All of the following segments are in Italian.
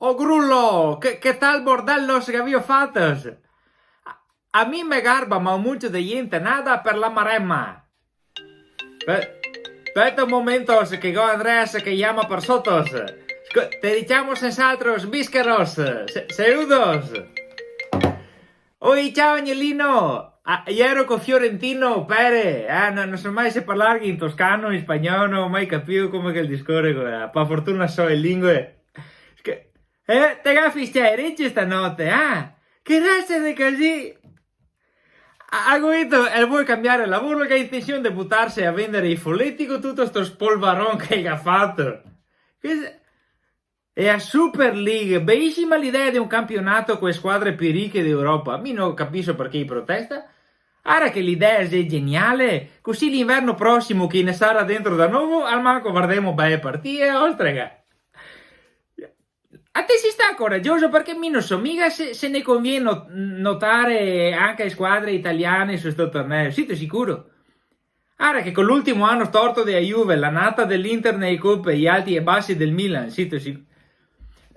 Oh Grullo, ¿qué tal bordellos que había fatos? A mí me garba ma mucho de gente nada per la maremma. Aspetta un momento que go Andrés que llama per sotos. Te diciamo senz'altro bisqueros, seudos. Oi, ciao Agnellino! Ieri con Fiorentino, pere, non so mai se parlare in toscano, in spagnolo, non ho mai capito come che il discorre, per fortuna so le lingue. Te gaffi ricci stanotte, ah? Che razza di così? Aguito, e vuoi cambiare lavoro che ha intenzione di buttarsi a vendere i folletti con tutto sto spolvaron che ha fatto? E a Super League, bellissima l'idea di un campionato con le squadre più ricche d'Europa. Mi non capisco perché i protesta. Ora che l'idea è geniale, così l'inverno prossimo chi ne sarà dentro da nuovo, al manco guardiamo belle partite, oltre che... A te si sta coraggioso perché mi non so mica se ne conviene notare anche le squadre italiane su sto torneo, siete sicuro? Ora che con l'ultimo anno storto della Juve, la nata dell'Inter nei Cup e gli alti e bassi del Milan, siete sicuro?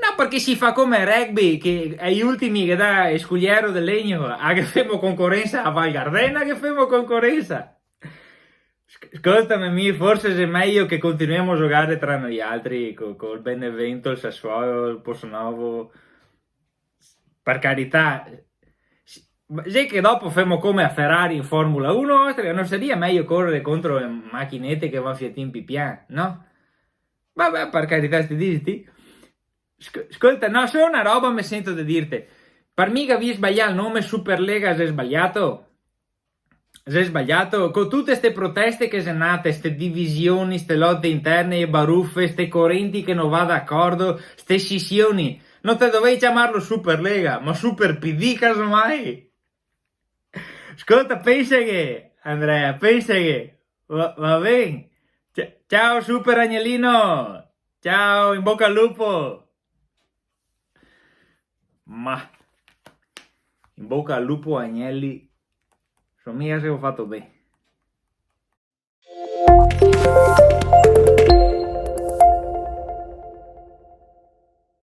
No, perché si fa come rugby, che agli ultimi che dà scugliero del legno, a che femo concorrenza a Val Gardena, che femo concorrenza. Ascoltami, forse è meglio che continuiamo a giocare tra noi altri, col Benevento, il Sassuolo, il Posnovo. Per carità, sai che dopo femo come a Ferrari in Formula 1, non sarebbe meglio correre contro le macchinette che va a Fiat in pipià, no? Vabbè, per carità, sti dici? Ascolta, no, solo una roba mi sento di dirti. Per mica vi sbagliare il nome Superlega, se è sbagliato. Se è sbagliato, con tutte queste proteste che sono nate, queste divisioni, queste lotte interne e baruffe, queste correnti che non va d'accordo, queste scissioni, non te dovevi chiamarlo Superlega, ma Super PD casomai. Ascolta, pensa che, Andrea, pensa che, va bene. Ciao Super Agnellino, ciao, in bocca al lupo. Ma in bocca al lupo Agnelli, sono mica se ho fatto bene.